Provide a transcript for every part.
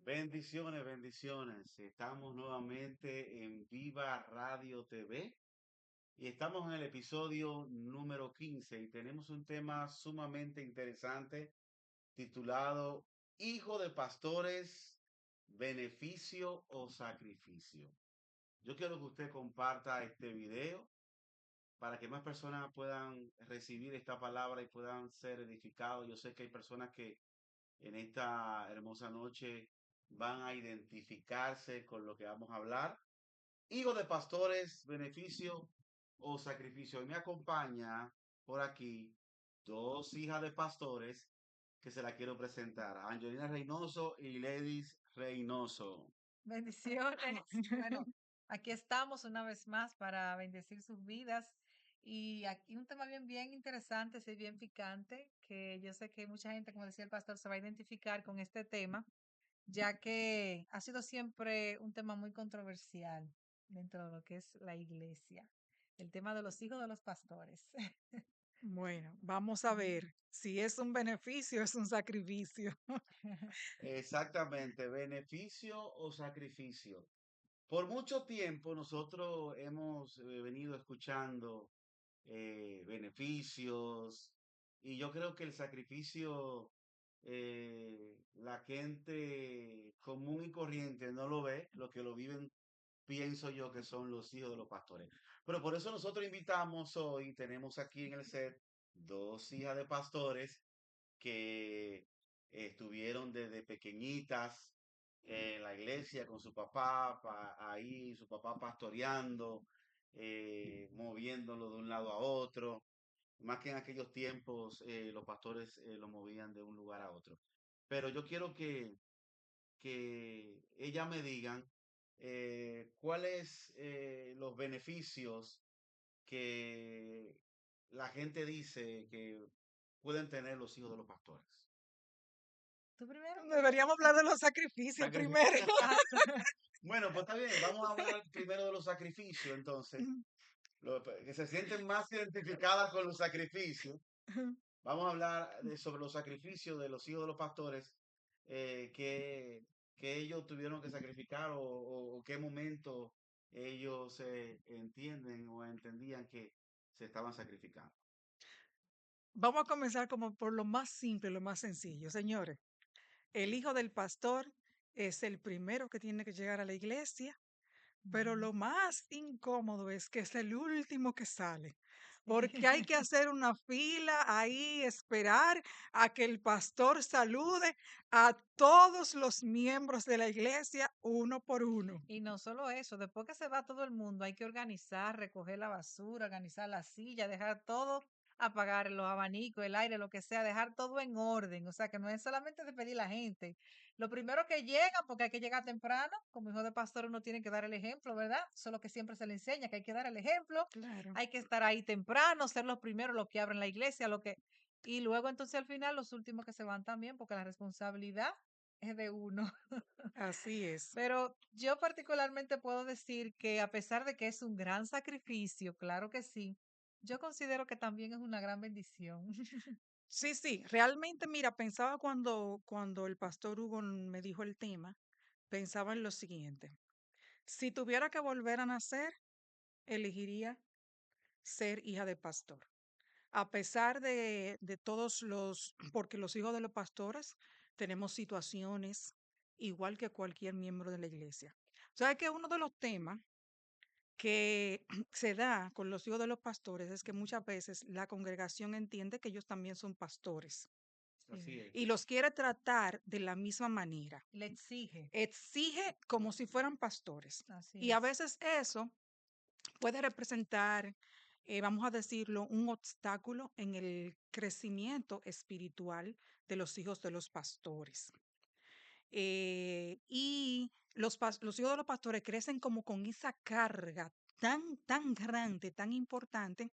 Bendiciones, bendiciones. Estamos nuevamente en Viva Radio TV y estamos en el episodio número 15 y tenemos un tema sumamente interesante titulado Hijo de Pastores, Beneficio o Sacrificio. Yo quiero que usted comparta este video para que más personas puedan recibir esta palabra y puedan ser edificados. Yo sé que hay personas que en esta hermosa noche van a identificarse con lo que vamos a hablar. Hijo de pastores, beneficio o sacrificio. Y me acompaña por aquí dos hijas de pastores que se la quiero presentar. Angelina Reynoso y Ledis Reynoso. Bendiciones. Bueno, aquí estamos una vez más para bendecir sus vidas. Y aquí un tema bien interesante, sí, bien picante, que yo sé que mucha gente, como decía el pastor, se va a identificar con este tema, ya que ha sido siempre un tema muy controversial dentro de lo que es la iglesia, el tema de los hijos de los pastores. Bueno, vamos a ver si es un beneficio, es un sacrificio. Exactamente, beneficio o sacrificio. Por mucho tiempo nosotros hemos venido escuchando beneficios y yo creo que el sacrificio la gente común y corriente no lo ve, lo que lo viven pienso yo que son los hijos de los pastores. Pero por eso nosotros invitamos hoy, tenemos aquí en el set dos hijas de pastores que estuvieron desde pequeñitas en la iglesia con su papá, ahí su papá pastoreando, moviéndolo de un lado a otro. Más que en aquellos tiempos los pastores lo movían de un lugar a otro. Pero yo quiero que ellas me digan cuáles los beneficios que la gente dice que pueden tener los hijos de los pastores. ¿Tú primero? Deberíamos hablar de los sacrificios Sacri- primero. Ah, Bueno, pues está bien, vamos a hablar primero de los sacrificios, entonces, que se sienten más identificadas con los sacrificios. Vamos a hablar sobre los sacrificios de los hijos de los pastores, eh, que, que ellos tuvieron que sacrificar o qué momento ellos entienden o entendían que se estaban sacrificando. Vamos a comenzar como por lo más simple, lo más sencillo. Señores, el hijo del pastor es el primero que tiene que llegar a la iglesia, pero ujú, lo más incómodo es que es el último que sale, sí. porque hay que hacer una fila ahí, esperar a que el pastor salude a todos los miembros de la iglesia uno por uno. Y no solo eso, después que se va todo el mundo, hay que organizar, recoger la basura, organizar la silla, dejar todo, apagar los abanicos, el aire, lo que sea, dejar todo en orden. O sea, que no es solamente despedir a la gente. Lo primero que llega, porque hay que llegar temprano, como hijo de pastor uno tiene que dar el ejemplo, ¿verdad? Eso es lo que siempre se le enseña, que hay que dar el ejemplo, Claro, hay que estar ahí temprano, ser los primeros, los que abren la iglesia, lo que... Y luego entonces al final los últimos que se van también, porque la responsabilidad es de uno. así es. Pero yo particularmente puedo decir que a pesar de que es un gran sacrificio, claro que sí, yo considero que también es una gran bendición. Sí, sí, realmente, mira, pensaba cuando el pastor Hugo me dijo el tema, pensaba en lo siguiente. Si tuviera que volver a nacer, elegiría ser hija de pastor. A pesar de todos porque los hijos de los pastores tenemos situaciones igual que cualquier miembro de la iglesia. ¿Sabes que uno de los temas que se da con los hijos de los pastores es que muchas veces la congregación entiende que ellos también son pastores Así Sí, es. y los quiere tratar de la misma manera? le exige, Exige como si fueran pastores. así Y a es. veces eso puede representar, vamos a decirlo, un obstáculo en el crecimiento espiritual de los hijos de los pastores. Y los hijos de los pastores crecen como con esa carga tan grande, tan importante,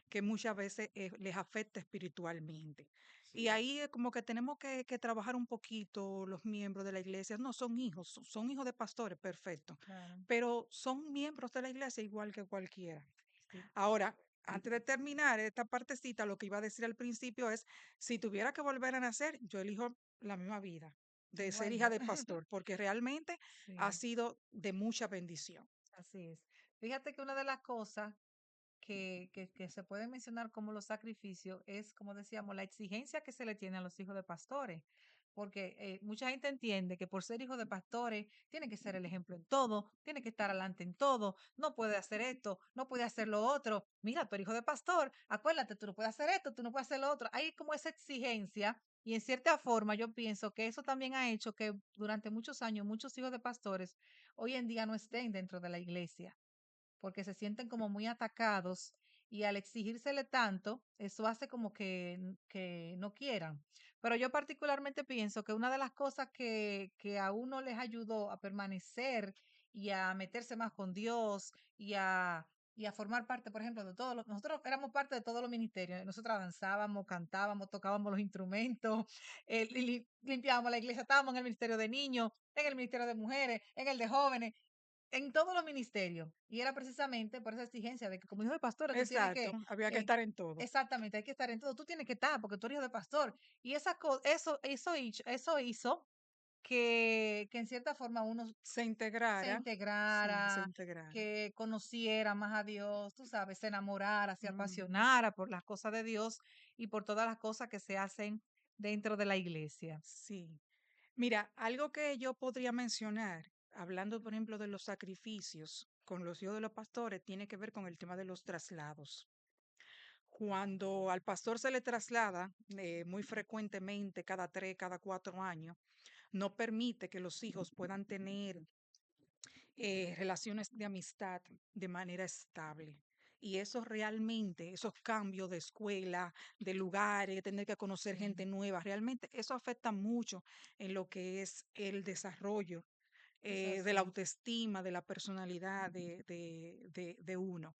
que muchas veces les afecta espiritualmente. Y Sí, ahí es como que tenemos que trabajar un poquito los miembros de la iglesia. No son hijos, son hijos de pastores, perfecto, Claro, pero son miembros de la iglesia igual que cualquiera. sí. Ahora, antes de terminar esta partecita, lo que iba a decir al principio es, si tuviera que volver a nacer, yo elijo la misma vida. de ser hija Bueno, de pastor, porque realmente ha sí, sido de mucha bendición. así es. Fíjate que una de las cosas que se puede mencionar como los sacrificios es, como decíamos, la exigencia que se le tiene a los hijos de pastores, porque mucha gente entiende que por ser hijo de pastores tiene que ser el ejemplo en todo, tiene que estar adelante en todo, no puede hacer esto, no puede hacer lo otro. Mira, tú eres hijo de pastor, acuérdate, tú no puedes hacer esto, tú no puedes hacer lo otro. Hay como esa exigencia. Y en cierta forma yo pienso que eso también ha hecho que durante muchos años muchos hijos de pastores hoy en día no estén dentro de la iglesia porque se sienten como muy atacados y al exigírsele tanto, eso hace como que no quieran. Pero yo particularmente pienso que una de las cosas que a uno les ayudó a permanecer y a meterse más con Dios y a formar parte, por ejemplo, de todos los, nosotros éramos parte de todos los ministerios, nosotros danzábamos, cantábamos, tocábamos los instrumentos, limpiábamos la iglesia, estábamos en el ministerio de niños, en el ministerio de mujeres, en el de jóvenes, en todos los ministerios. Y era precisamente por esa exigencia de que como hijo de pastora tú tienes Exacto, que, había que eh, estar en todo. exactamente, hay que estar en todo. Tú tienes que estar porque tú eres hijo de pastor. Y eso hizo que en cierta forma uno Se se integrara, sí, se integrara, integrara. que conociera más a Dios, tú sabes, se enamorara, se Mm, apasionara por las cosas de Dios y por todas las cosas que se hacen dentro de la iglesia. sí. Mira, algo que yo podría mencionar, hablando, por ejemplo, de los sacrificios con los hijos de los pastores, tiene que ver con el tema de los traslados. Cuando al pastor se le traslada muy frecuentemente, cada 3, cada 4 años, no permite que los hijos puedan tener relaciones de amistad de manera estable. Y eso realmente, esos cambios de escuela, de lugares, tener que conocer Sí, gente nueva, realmente eso afecta mucho en lo que es el desarrollo es de la así. autoestima, de la personalidad de uno.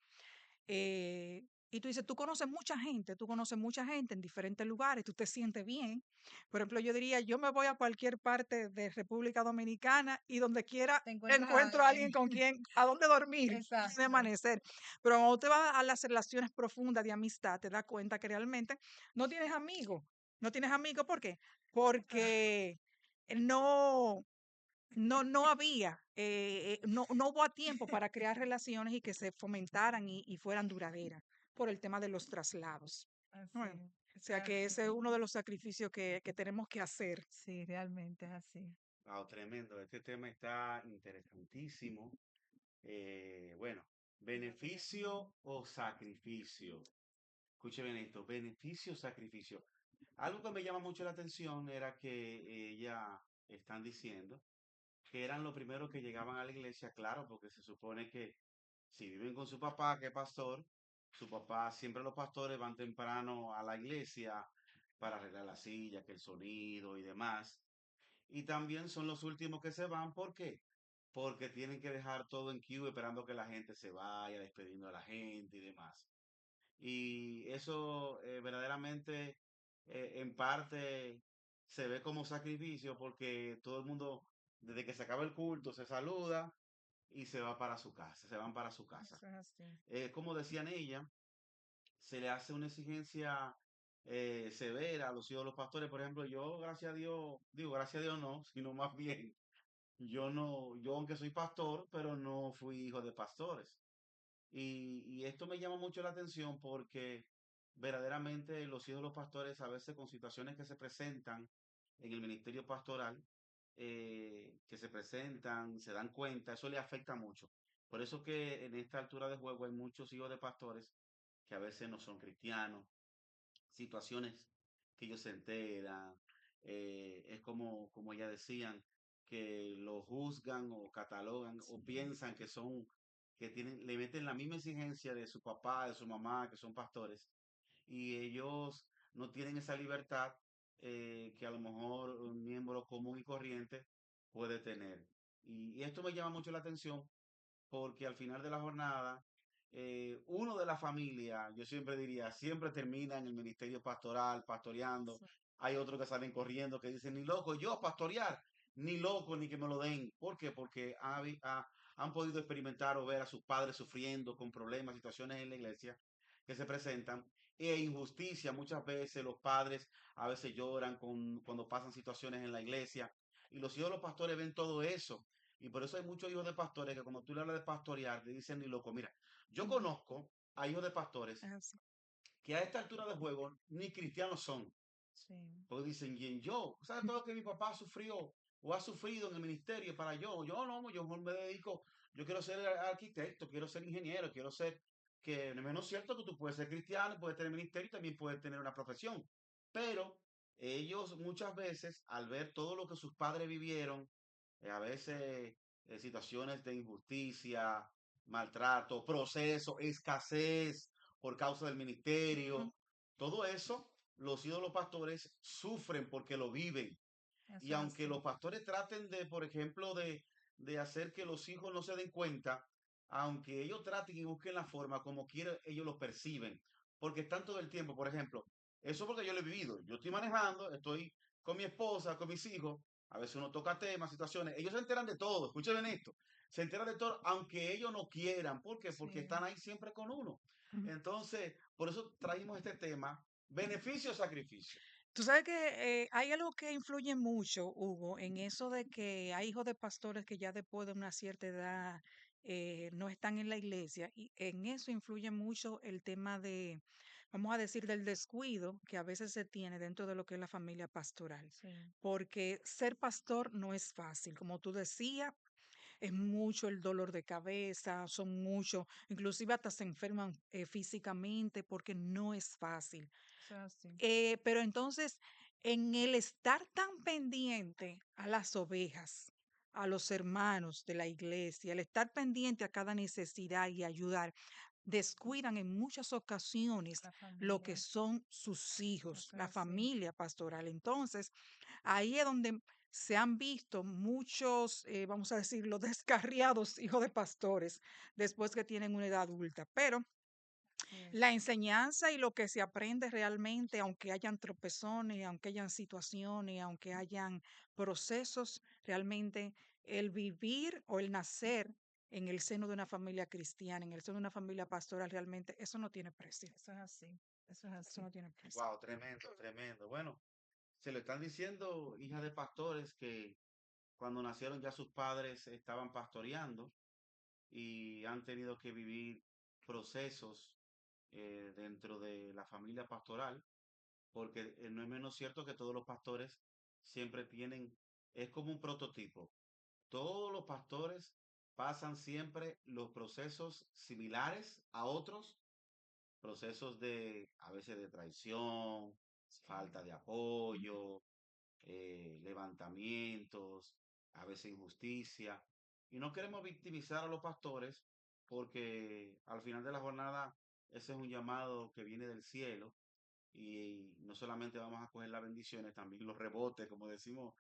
Y tú dices, tú conoces mucha gente en diferentes lugares, tú te sientes bien. Por ejemplo, yo diría, yo me voy a cualquier parte de República Dominicana y donde quiera Te encuentras a encuentro a alguien. alguien con quien, a dónde dormir, de Exacto. amanecer. Pero cuando te vas a las relaciones profundas de amistad, te das cuenta que realmente no tienes amigos. No tienes amigos, ¿por qué? Porque no, no había, no hubo a tiempo para crear relaciones y que se fomentaran y fueran duraderas por el tema de los traslados. Bueno, Así, o sea que ese es uno de los sacrificios que tenemos que hacer. sí, realmente es así. Wow, tremendo. Este tema está interesantísimo. Bueno, beneficio o sacrificio. Escuche bien esto, beneficio o sacrificio. Algo que me llama mucho la atención era que ella están diciendo que eran los primeros que llegaban a la iglesia, claro, porque se supone que si viven con su papá, que es pastor, su papá, siempre los pastores van temprano a la iglesia para arreglar la silla, que el sonido y demás. Y también son los últimos que se van, ¿por qué? Porque tienen que dejar todo en queue esperando que la gente se vaya, despidiendo a la gente y demás. Y eso verdaderamente en parte se ve como sacrificio porque todo el mundo, desde que se acaba el culto, se saluda y se va para su casa, se van para su casa. Eso es así. Como decían ella, se le hace una exigencia severa a los hijos de los pastores. Por ejemplo, yo, gracias a Dios, digo, gracias a Dios no, sino más bien, yo no, yo aunque soy pastor, pero no fui hijo de pastores. Y esto me llama mucho la atención porque verdaderamente los hijos de los pastores, a veces con situaciones que se presentan en el ministerio pastoral, que se presentan, se dan cuenta, eso le afecta mucho. Por eso que en esta altura de juego hay muchos hijos de pastores que a veces no son cristianos, situaciones que ellos se enteran, es como ya decían, que lo juzgan o catalogan o Sí, piensan que son, que tienen, le meten la misma exigencia de su papá, de su mamá, que son pastores, y ellos no tienen esa libertad que a lo mejor un miembro común y corriente puede tener. Y esto me llama mucho la atención porque al final de la jornada, uno de la familia, yo siempre diría, siempre termina en el ministerio pastoral, pastoreando. sí, Hay otros que salen corriendo que dicen, ni loco, yo pastorear, ni loco, ni que me lo den. ¿Por qué? Porque han podido experimentar o ver a sus padres sufriendo con problemas, situaciones en la iglesia que se presentan. E injusticia, muchas veces los padres a veces lloran cuando pasan situaciones en la iglesia. Y los hijos de los pastores ven todo eso. Y por eso hay muchos hijos de pastores que cuando tú le hablas de pastorear, te dicen ni loco. Mira, yo conozco a hijos de pastores Es así. que a esta altura de juego ni cristianos son. Sí. Porque dicen, y en yo, ¿sabes todo lo que mi papá sufrió o ha sufrido en el ministerio para yo? Yo no, yo me dedico, yo quiero ser arquitecto, quiero ser ingeniero, quiero ser, que no es cierto que tú puedes ser cristiano, puedes tener ministerio y también puedes tener una profesión. Pero ellos muchas veces, al ver todo lo que sus padres vivieron, a veces situaciones de injusticia, maltrato, proceso, escasez por causa del Ujú. ministerio, todo eso los ídolos pastores sufren porque lo viven. Y Eso es aunque así. los pastores traten de, por ejemplo, de hacer que los hijos no se den cuenta, aunque ellos traten y busquen la forma como quieren, ellos lo perciben. Porque están todo el tiempo, por ejemplo, eso porque yo lo he vivido. Yo estoy manejando, estoy con mi esposa, con mis hijos, a veces uno toca temas, situaciones, ellos se enteran de todo, escuchen bien esto, se enteran de todo, aunque ellos no quieran. ¿Por qué? Porque Sí. están ahí siempre con uno. Ujú. Entonces, por eso traímos este tema, beneficio o sacrificio. Tú sabes que hay algo que influye mucho, Hugo, en eso de que hay hijos de pastores que ya después de una cierta edad no están en la iglesia y en eso influye mucho el tema de, vamos a decir, del descuido que a veces se tiene dentro de lo que es la familia pastoral. Sí. Porque ser pastor no es fácil, como tú decías, es mucho el dolor de cabeza, son muchos, inclusive hasta se enferman físicamente porque no es fácil. Eso es así. Pero entonces, en el estar tan pendiente a las ovejas, a los hermanos de la iglesia, el estar pendiente a cada necesidad y ayudar, descuidan en muchas ocasiones La lo que familia. son sus hijos, Eso es la así. familia pastoral. Entonces, ahí es donde se han visto muchos, vamos a decirlo, descarriados hijos de pastores después que tienen una edad adulta. Pero Así la es. enseñanza y lo que se aprende realmente, aunque hayan tropezones, aunque hayan situaciones, aunque hayan procesos, realmente el vivir o el nacer en el seno de una familia cristiana, en el seno de una familia pastoral, realmente eso no tiene precio. Eso es así. Eso es Eso así. no tiene precio. Wow, tremendo, tremendo. Bueno, se lo están diciendo hijas de pastores que cuando nacieron ya sus padres estaban pastoreando y han tenido que vivir procesos dentro de la familia pastoral, porque no es menos cierto que todos los pastores siempre tienen, es como un prototipo. Todos los pastores pasan siempre los procesos similares a otros procesos de, a veces de traición, Sí. falta de apoyo, levantamientos, a veces injusticia. Y no queremos victimizar a los pastores porque al final de la jornada ese es un llamado que viene del cielo y no solamente vamos a coger las bendiciones, también los rebotes, como decimos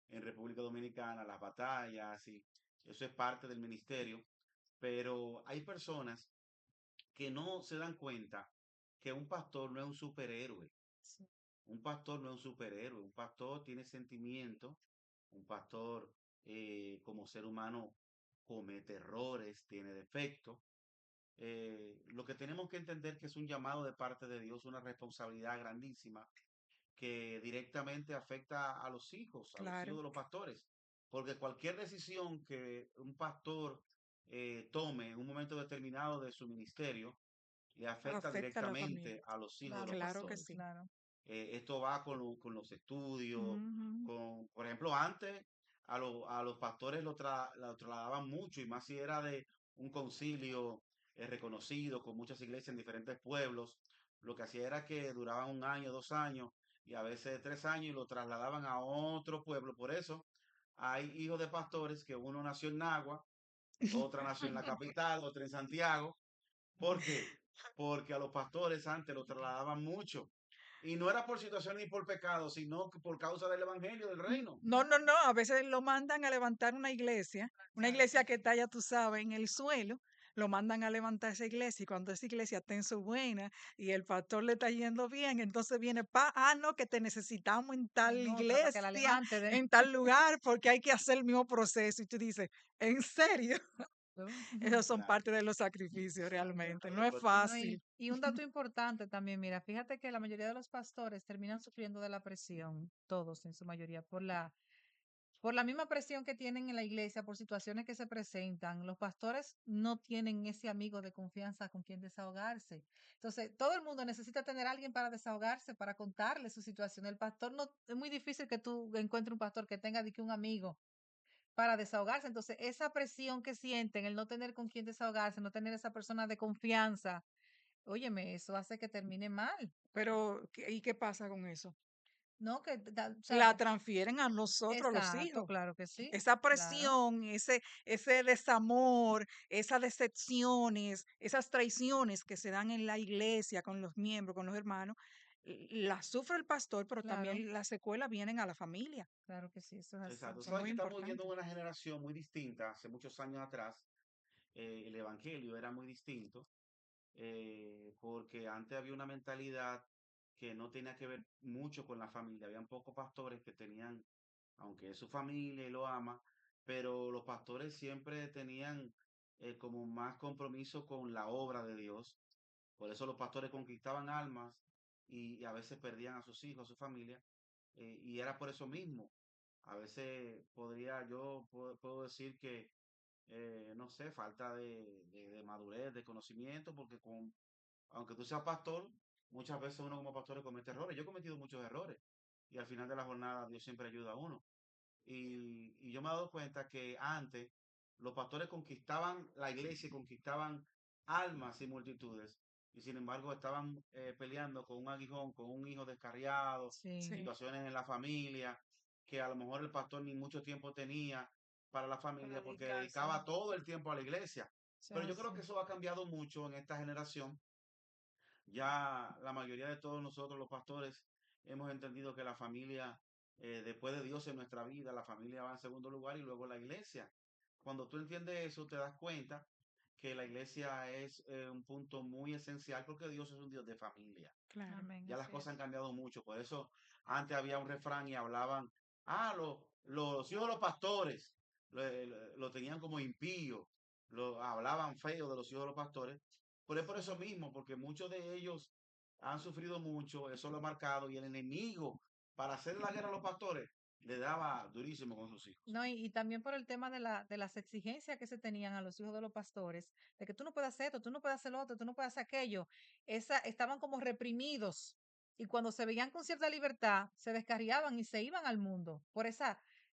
en República Dominicana, las batallas y eso es parte del ministerio. Pero hay personas que no se dan cuenta que un pastor no es un superhéroe. Sí. Un pastor no es un superhéroe. Un pastor tiene sentimientos. Un pastor como ser humano comete errores, tiene defectos. Lo que tenemos que entender que es un llamado de parte de Dios, una responsabilidad grandísima que directamente afecta a los hijos Claro, de los pastores. Porque cualquier decisión que un pastor tome en un momento determinado de su ministerio, le afecta afecta a la familia. directamente a los hijos de los Claro que Claro que sí. pastores. sí. Claro. Esto va con los estudios, Ujú. con, por ejemplo, antes a los pastores lo trasladaban mucho y más si era de un concilio reconocido con muchas iglesias en diferentes pueblos. Lo que hacía era que duraban un año, 2 años y a veces 3 años y lo trasladaban a otro pueblo. Por eso hay hijos de pastores que uno nació en Nagua, otra nació en la capital, otra en Santiago. ¿Por qué? Porque a los pastores antes lo trasladaban mucho. Y no era por situación ni por pecado, sino que por causa del evangelio del reino. No, no, no, a veces lo mandan a levantar una iglesia que está, ya tú sabes, en el suelo, lo mandan a levantar esa iglesia y cuando esa iglesia está en su buena y el pastor le está yendo bien, entonces viene, no, que te necesitamos en tal En otra para que la iglesia, levante de en tal lugar, porque hay que hacer el mismo proceso. Y tú dices, ¿en serio? Esos son Claro, parte de los sacrificios realmente, no es pues, No, fácil. y un dato importante también, mira, fíjate que la mayoría de los pastores terminan sufriendo de la presión, todos en su mayoría, Por la misma presión que tienen en la iglesia, por situaciones que se presentan, los pastores no tienen ese amigo de confianza con quien desahogarse. Entonces, todo el mundo necesita tener a alguien para desahogarse, para contarle su situación. El pastor no, es muy difícil que tú encuentres un pastor que tenga de que un amigo para desahogarse. Entonces, esa presión que sienten, el no tener con quién desahogarse, no tener esa persona de confianza, óyeme, eso hace que termine mal, Pero, ¿y qué pasa con eso? ¿no? O sea, La transfieren a nosotros, los exacto, hijos. claro que sí, Esa claro, presión, ese desamor, esas decepciones, esas traiciones que se dan en la iglesia con los miembros, con los hermanos, las sufre el pastor, pero claro, también las secuelas vienen a la familia. claro que sí, eso es así. Exacto. Son Sabes muy que estamos viviendo importantes. una generación muy distinta. Hace muchos años atrás, el evangelio era muy distinto, porque antes había una mentalidad que no tenía que ver mucho con la familia. Habían pocos pastores que tenían, aunque es su familia y lo ama, pero los pastores siempre tenían como más compromiso con la obra de Dios. Por eso los pastores conquistaban almas y a veces perdían a sus hijos, a su familia, y era por eso mismo. A veces puedo decir que, no sé, falta de madurez, de conocimiento, porque aunque tú seas pastor, muchas veces uno como pastor comete errores. Yo he cometido muchos errores y al final de la jornada Dios siempre ayuda a uno. Y yo me he dado cuenta que antes los pastores conquistaban la iglesia y conquistaban almas y multitudes. Y sin embargo estaban peleando con un aguijón, con un hijo descarriado, Sí, Sí, situaciones en la familia, que a lo mejor el pastor ni mucho tiempo tenía para la para familia porque dedicarse. dedicaba todo el tiempo a la iglesia. eso es Pero yo creo que así. eso ha cambiado mucho en esta generación. Ya la mayoría de todos nosotros, los pastores, hemos entendido que la familia, después de Dios en nuestra vida, la familia va en segundo lugar y luego la iglesia. Cuando tú entiendes eso, te das cuenta que la iglesia es un punto muy esencial porque Dios es un Dios de familia. Claro. Amén, Ya las así cosas han es. cambiado mucho. Por eso antes había un refrán y hablaban, los hijos de los pastores lo tenían como impío, hablaban feo de los hijos de los pastores. Pero es por eso mismo, porque muchos de ellos han sufrido mucho, eso lo ha marcado, y el enemigo, para hacer la guerra a los pastores, le daba durísimo con sus hijos. No, y también por el tema de las exigencias que se tenían a los hijos de los pastores, de que tú no puedes hacer esto, tú no puedes hacer lo otro, tú no puedes hacer aquello. Estaban como reprimidos. Y cuando se veían con cierta libertad, se descarriaban y se iban al mundo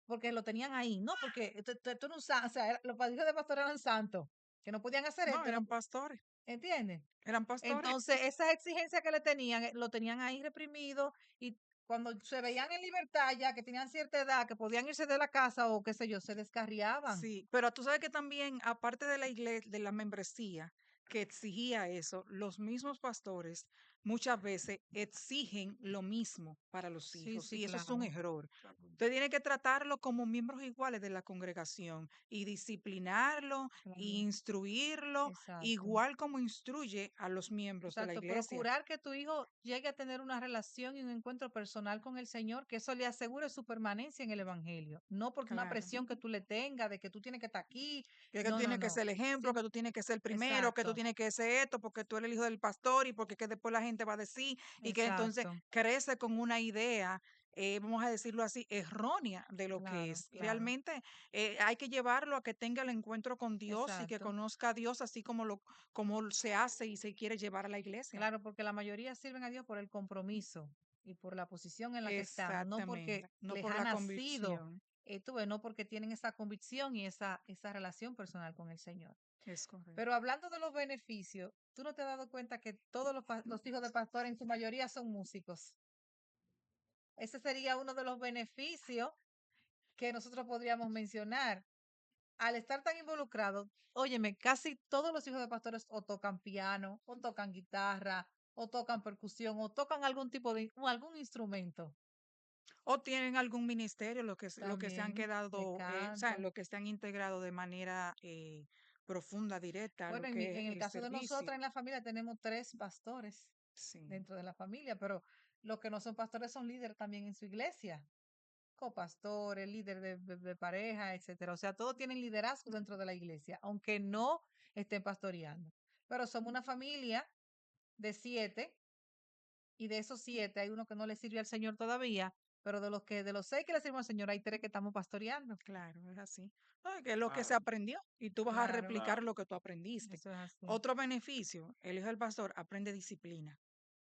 porque lo tenían ahí, ¿no? Porque tú no o sea, los hijos de pastor eran santos, que no podían hacer No, esto, eran pastores, ¿entiendes? eran pastores. Entonces, esas exigencias que le tenían, lo tenían ahí reprimido y cuando se veían en libertad ya, que tenían cierta edad, que podían irse de la casa o qué sé yo, se descarriaban. Sí, pero tú sabes que también, aparte de la iglesia, de la membresía que exigía eso, los mismos pastores muchas veces exigen lo mismo para los Sí, hijos sí, y eso es un claro, error. Usted tiene que tratarlo como miembros iguales de la congregación y disciplinarlo e claro, instruirlo exacto. igual como instruye a los miembros de la Exacto, iglesia. procurar que tu hijo llegue a tener una relación y un encuentro personal con el Señor, que eso le asegure su permanencia en el Evangelio, no por una Claro. presión que tú le tengas de que tú tienes que estar aquí, Que tú no, no, tienes que no, ser el ejemplo, sí, que tú tienes que ser el primero, que tú exacto, tienes que ser esto, porque tú eres el hijo del pastor y porque que después la gente va a decir, y que entonces exacto, crece con una idea, vamos a decirlo así, errónea de lo que claro, es. Y claro, realmente hay que llevarlo a que tenga el encuentro con Dios y que exacto. conozca a Dios así como se hace y se quiere llevar a la iglesia. Claro, porque la mayoría sirven a Dios por el compromiso y por la posición en la que están, no porque Exactamente, no les por ha la nacido, convicción. tú ves, no porque tienen esa convicción y esa relación personal con el Señor. Es correcto. Pero hablando de los beneficios, ¿tú no te has dado cuenta que todos los hijos de pastor en su mayoría son músicos? Ese sería uno de los beneficios que nosotros podríamos mencionar. Al estar tan involucrados, óyeme, casi todos los hijos de pastores o tocan piano, o tocan guitarra, o tocan percusión, o tocan algún tipo o algún instrumento. O tienen algún ministerio, lo que se han También de quedado, o sea, canto. lo que se han integrado de manera profunda, directa a lo Bueno, que es en el el caso de nosotras servicio. en la familia tenemos 3 pastores Sí, dentro de la familia, pero los que no son pastores son líderes también en su iglesia, copastores, líder de pareja, etcétera. O sea, todos tienen liderazgo dentro de la iglesia, aunque no estén pastoreando. Pero somos una familia de 7 y de esos 7 hay uno que no le sirve al Señor todavía, pero de los 6 que le servimos al Señor, hay 3 que estamos pastoreando. Claro, es así. No, que es lo que se Claro, aprendió y tú vas a Claro, replicar claro. lo que tú aprendiste. eso es así. Otro beneficio, el hijo del pastor aprende disciplina.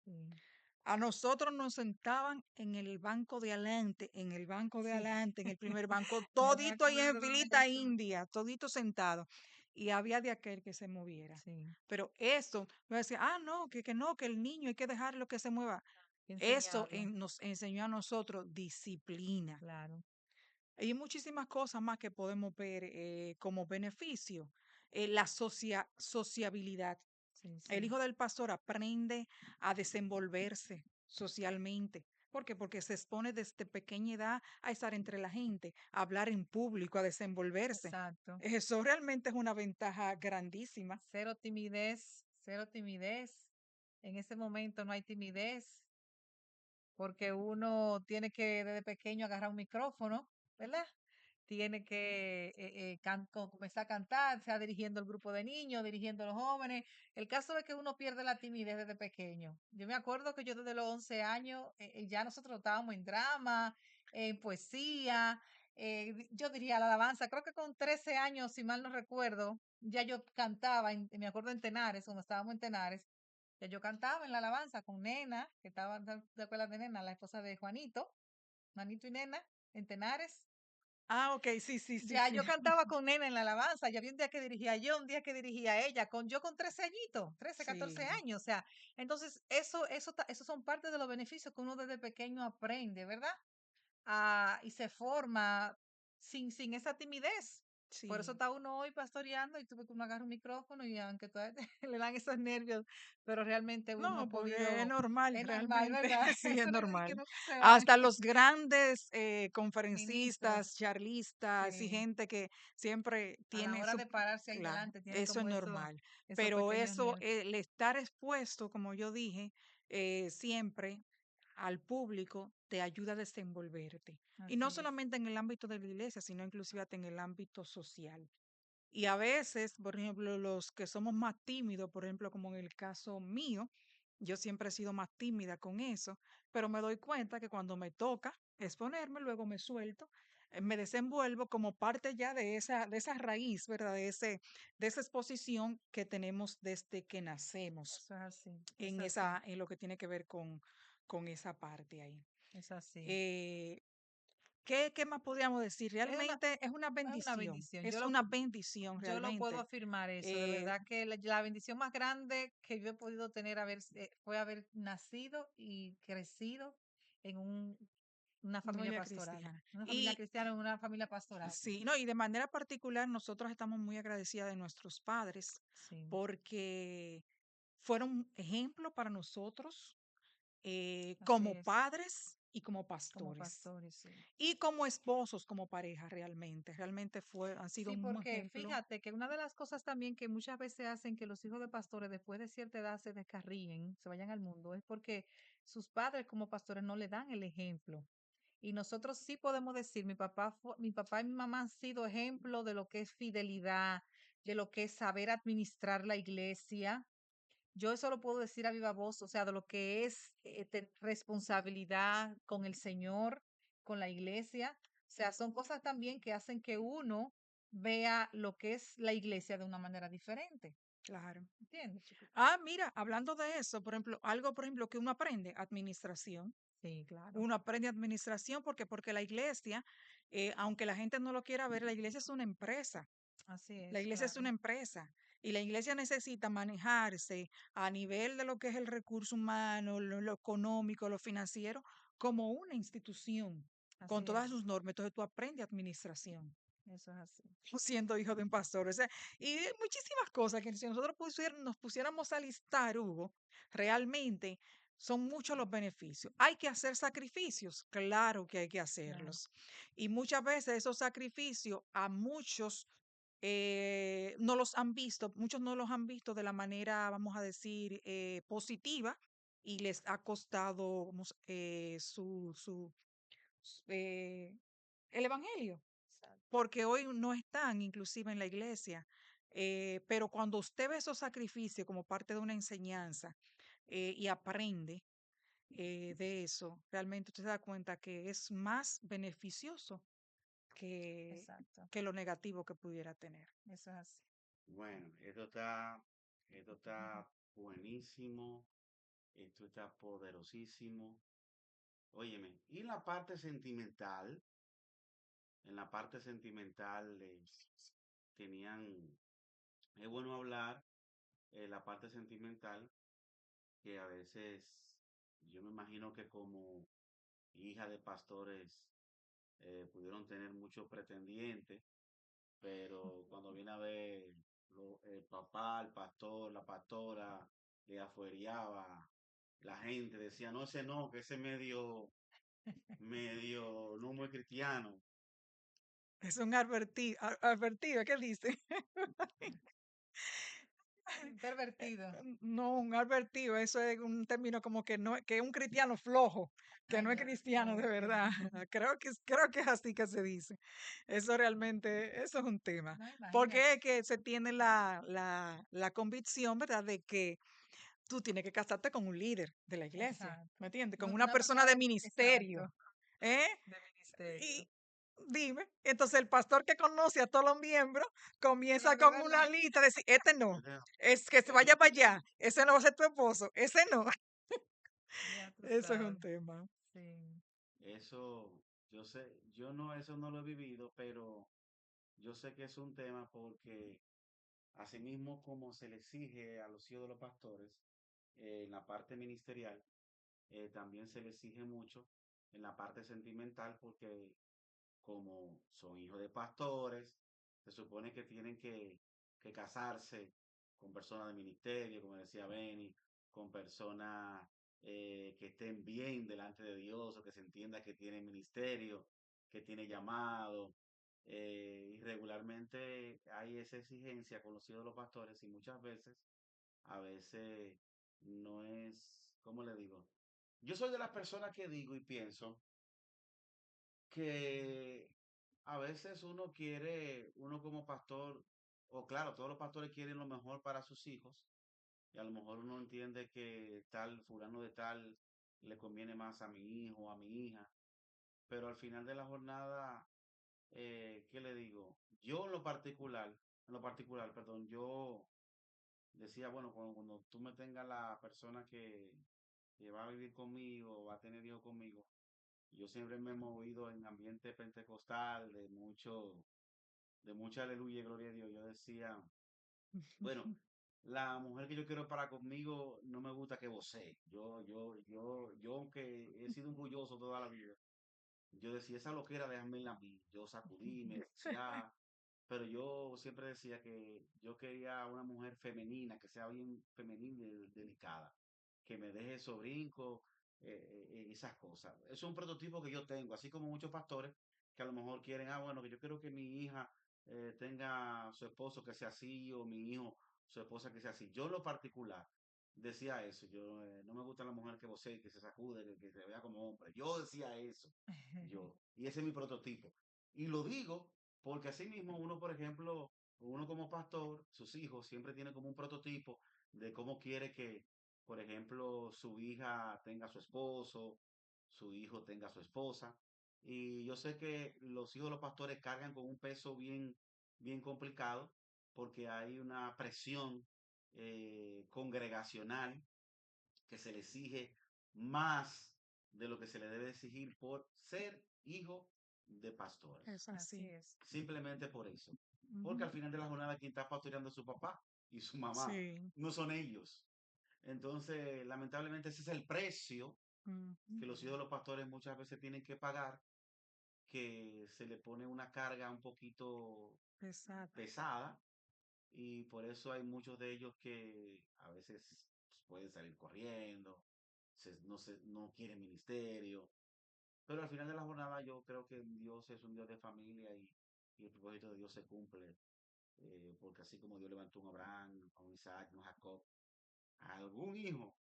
Sí, A nosotros nos sentaban en el banco de adelante, sí. en el primer banco, Yo me todito ahí en acuerdo de filita eso. india, todito sentado. Y había de aquel que se moviera. Sí, Pero eso, no decía, no, que no, que el niño hay que dejarlo que se mueva. que Eso enseñarlo, nos enseñó a nosotros disciplina. claro. Hay muchísimas cosas más que podemos ver como beneficio. La sociabilidad. Sí, El sí, hijo del pastor aprende a desenvolverse socialmente. ¿Por qué? Porque se expone desde pequeña edad a estar entre la gente, a hablar en público, a desenvolverse. exacto. Eso realmente es una ventaja grandísima. Cero timidez, cero timidez. En ese momento no hay timidez porque uno tiene que desde pequeño agarrar un micrófono, ¿verdad? Tiene que comenzar a cantar, sea dirigiendo el grupo de niños, dirigiendo a los jóvenes. El caso es que uno pierde la timidez desde pequeño. Yo me acuerdo que yo desde los 11 años ya nosotros estábamos en drama, en poesía, yo diría la alabanza. Creo que con 13 años, si mal no recuerdo, ya yo cantaba, me acuerdo en Tenares, cuando estábamos en Tenares, ya yo cantaba en la alabanza con Nena, que estaba, ¿te acuerdas de Nena? La esposa de Juanito, Juanito y Nena, en Tenares. Ok, sí, sí, sí, Ya sí. yo cantaba con Nena en la alabanza, ya había un día que dirigía yo, un día que dirigía ella, yo con 13 añitos, 13, 14 Sí, años, o sea, entonces esos son parte de los beneficios que uno desde pequeño aprende, ¿verdad? Y se forma sin esa timidez. Por eso sí. está uno hoy pastoreando y tuve que uno agarrar un micrófono y aunque todavía le dan esos nervios, pero realmente uno ha No, porque es podido, normal, es normal, realmente, ¿verdad? sí es Eso no es que normal. no se va, Hasta los grandes ministros, conferencistas, charlistas y sí. gente que siempre A la tiene hora su... de pararse ahí Claro, delante, tienen eso es como normal. esos Pero pequeños eso, nervios. el estar expuesto, como yo dije, siempre al público te ayuda a desenvolverte. Y no Así es. solamente en el ámbito de la iglesia, sino inclusive hasta en el ámbito social. Y a veces, por ejemplo, los que somos más tímidos, por ejemplo, como en el caso mío, yo siempre he sido más tímida con eso, pero me doy cuenta que cuando me toca exponerme, luego me suelto, me desenvuelvo como parte ya de esa raíz, ¿verdad? De esa exposición que tenemos desde que nacemos Eso es así, es así, en lo que tiene que ver con esa parte ahí. es así. Eh, qué más podríamos decir? Es una, Realmente es una bendición. es una bendición Yo lo puedo realmente. afirmar eso, de Eh, verdad que la bendición más grande que yo he podido tener fue haber nacido y crecido en una familia Familia pastoral, cristiana. una familia Y cristiana en una familia pastoral. sí, no, y de manera particular nosotros estamos muy agradecidas de nuestros padres Sí, porque fueron ejemplo para nosotros así como es, padres y como como pastores pastores, sí. y como esposos, como pareja realmente. Realmente han sido Sí, un porque ejemplo. fíjate que una de las cosas también que muchas veces hacen que los hijos de pastores después de cierta edad se descarríen, se vayan al mundo, es porque sus padres como pastores no le dan el ejemplo. Y nosotros sí podemos decir, mi papá y mi mamá han sido ejemplo de lo que es fidelidad, de lo que es saber administrar la iglesia. Yo eso lo puedo decir a viva voz, o sea, de lo que es responsabilidad con el Señor, con la iglesia. O sea, son cosas también que hacen que uno vea lo que es la iglesia de una manera diferente. Claro. ¿Entiendes? Mira, hablando de eso, por ejemplo, algo, por ejemplo, que uno aprende, administración. Sí, claro. Uno aprende administración porque la iglesia, aunque la gente no lo quiera ver, la iglesia es una empresa. Así La es, iglesia es una claro. empresa y la iglesia necesita manejarse a nivel de lo que es el recurso humano, lo económico, lo financiero, como una institución con Así todas es. sus normas. Entonces tú aprendes administración Eso es así. siendo hijo de un pastor. O sea, y muchísimas cosas que si nosotros nos pusiéramos a listar, Hugo, realmente son muchos los beneficios. ¿Hay que hacer sacrificios? Claro que hay que Claro. hacerlos. Y muchas veces esos sacrificios a muchos no los han visto, muchos no los han visto de la manera, vamos a decir, positiva y les ha costado eh, el evangelio Exacto. porque hoy no están inclusive en la iglesia. Pero cuando usted ve esos sacrificios como parte de una enseñanza y aprende, de eso, realmente usted se da cuenta que es más beneficioso que, Exacto. que lo negativo que pudiera tener. Eso es así. Bueno, esto está buenísimo, esto está poderosísimo. Óyeme, y en la parte sentimental tenían, es bueno hablar la parte sentimental, que a veces yo me imagino que como hija de pastores pudieron tener muchos pretendientes, pero cuando viene a ver el papá, el pastor, la pastora, le afuereaba, la gente decía, no, ese no, que ese medio, no muy cristiano. Es un advertido, ¿qué dice? Pervertido. No, un advertido, eso es un término como que no, que es un cristiano flojo, que Ay, no es Dios. cristiano de Ok. verdad. Creo que es así que se dice. Eso realmente, eso es un tema. No, Porque es imagínate. que se tiene la convicción, ¿verdad?, de que tú tienes que casarte con un líder de la iglesia, Exacto. ¿me entiendes? Con una Una persona persona de de, exacto, ministerio, ¿eh? de ministerio. Y dime, entonces el pastor que conoce a todos los miembros Pero comienza de con verdad, una lista de decir, este no, ¿Verdad? es que se vaya para allá, ese no va a ser tu esposo, ese no. ya tú Eso es un sabes. tema. Sí. Eso, yo sé, yo no, eso no lo he vivido, pero yo sé que es un tema porque asimismo como se le exige a los hijos de los pastores en la parte ministerial, también se le exige mucho en la parte sentimental porque como son hijos de pastores, se supone que tienen que casarse con personas de ministerio, como decía Benny, con personas que estén bien delante de Dios o que se entienda que tiene ministerio, que tiene llamado. Y regularmente hay esa exigencia con los hijos de los pastores y muchas veces, a veces no es, ¿cómo le digo? Yo soy de las personas que digo y pienso que a veces uno quiere, uno como pastor, o claro, todos los pastores quieren lo mejor para sus hijos, y a lo mejor uno entiende que tal, fulano de tal, le conviene más a mi hijo o a mi hija, pero al final de la jornada, ¿qué le digo? Yo en lo particular, perdón, yo decía, bueno, cuando tú me tengas la persona que va a vivir conmigo, va a tener hijos conmigo, yo siempre me he movido en ambiente pentecostal, de mucha aleluya y gloria a Dios. Yo decía, bueno, la mujer que yo quiero para conmigo no me gusta que vocee. Yo, aunque he sido orgulloso toda la vida, yo decía, esa loquera, déjame en a mí. Yo sacudí, me decía, pero yo siempre decía que yo quería una mujer femenina, que sea bien femenina y delicada, que me deje esos brincos, esas cosas. Es un prototipo que yo tengo, así como muchos pastores que a lo mejor quieren, bueno, que yo quiero que mi hija tenga su esposo que sea así, o mi hijo, su esposa que sea así. Yo en lo particular decía eso, yo no me gusta la mujer que vocee, que se sacude, que se vea como hombre. Yo decía eso, y ese es mi prototipo. Y lo digo porque así mismo uno, por ejemplo, uno como pastor, sus hijos siempre tiene como un prototipo de cómo quiere que, por ejemplo, su hija tenga su esposo, su hijo tenga su esposa. Y yo sé que los hijos de los pastores cargan con un peso bien complicado porque hay una presión congregacional que se le exige más de lo que se le debe exigir por ser hijo de pastores. Es Así así. es. Simplemente por eso. Porque Ujú. al final de la jornada quien está pastoreando es su papá y su mamá, Sí. no son ellos. Entonces, lamentablemente ese es el precio Ujú. que los hijos de los pastores muchas veces tienen que pagar, que se le pone una carga un poquito Pesada. pesada y por eso hay muchos de ellos que a veces pues, pueden salir corriendo, no quieren ministerio, pero al final de la jornada yo creo que Dios es un Dios de familia y el propósito de Dios se cumple, porque así como Dios levantó a Abraham, a un Isaac, a un Jacob, a algún hijo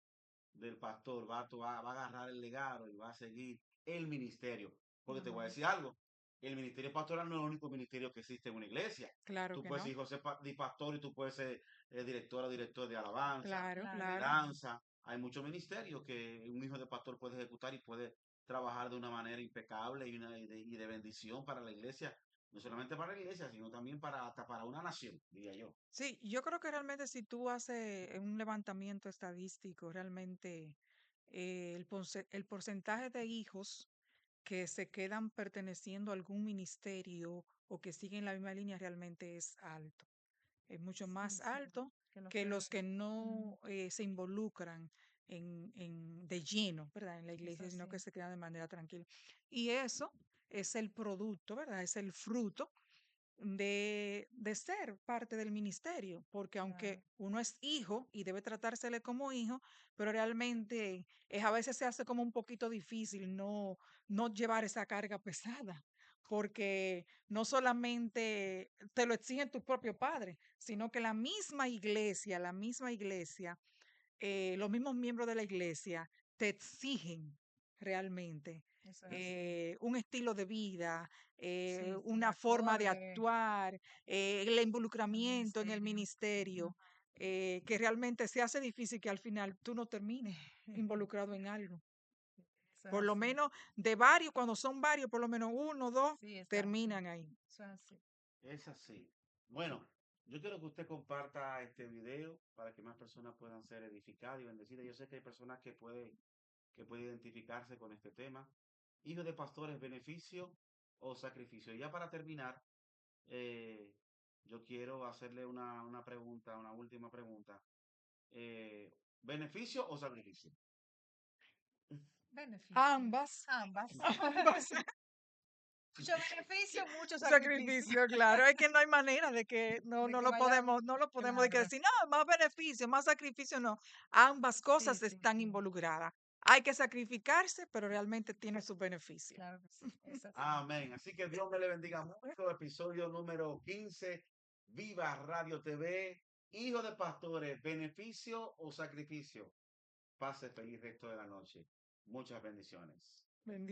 del pastor va a agarrar el legado y va a seguir el ministerio. Porque te voy a Ujú. decir algo, el ministerio pastoral no es el único ministerio que existe en una iglesia. Claro Tú que puedes ser no. hijo de pastor y tú puedes ser directora o director de alabanza, Claro, de Claro, claro. claro. danza. hay muchos ministerios que un hijo de pastor puede ejecutar y puede trabajar de una manera impecable y de bendición para la iglesia, no solamente para la iglesia, sino también hasta para una nación, diría yo. Sí, yo creo que realmente si tú haces un levantamiento estadístico, realmente el porcentaje de hijos que se quedan perteneciendo a algún ministerio o que siguen la misma línea realmente es alto. Es mucho más Sí, sí, alto que lo que los que, que no se involucran de lleno, ¿verdad? En la es iglesia, sino que así, se quedan de manera tranquila. Y eso es el producto, ¿verdad? Es el fruto de ser parte del ministerio, porque aunque claro, uno es hijo y debe tratársele como hijo, pero realmente a veces se hace como un poquito difícil no llevar esa carga pesada, porque no solamente te lo exigen tus propios padres, sino que la misma iglesia los mismos miembros de la iglesia te exigen realmente eso es así. un estilo de vida, Sí, sí, una forma de acorde actuar, el al involucramiento en el ministerio. ministerio, Ujú. que realmente se hace difícil que al final tú no termines involucrado en algo. Eso es Por lo así. menos de varios, cuando son varios, por lo menos uno o dos Sí, exacto. terminan ahí. Eso es así. Es así. Bueno, yo quiero que usted comparta este video para que más personas puedan ser edificadas y bendecidas. Yo sé que hay personas que pueden identificarse con este tema. Hijo de pastores, beneficio o sacrificio. Ya para terminar, eh, yo quiero hacerle una pregunta, una última pregunta. ¿Beneficio o sacrificio? Beneficio. Ambas, Ambas. ambas. Mucho beneficio, mucho sacrificio. Sacrificio, claro, es que no hay manera de que De que vaya, no lo podemos de que claro. decir, no, más beneficio, más sacrificio, no. Ambas Sí, cosas sí, están sí. involucradas. Hay que sacrificarse, pero realmente tiene sus beneficios. Claro que sí. Es así. Amén. Así que Dios me le bendiga mucho. Episodio número 15. Viva Radio TV. Hijo de pastores, beneficio o sacrificio. Pase feliz resto de la noche. Muchas bendiciones. Bendiciones.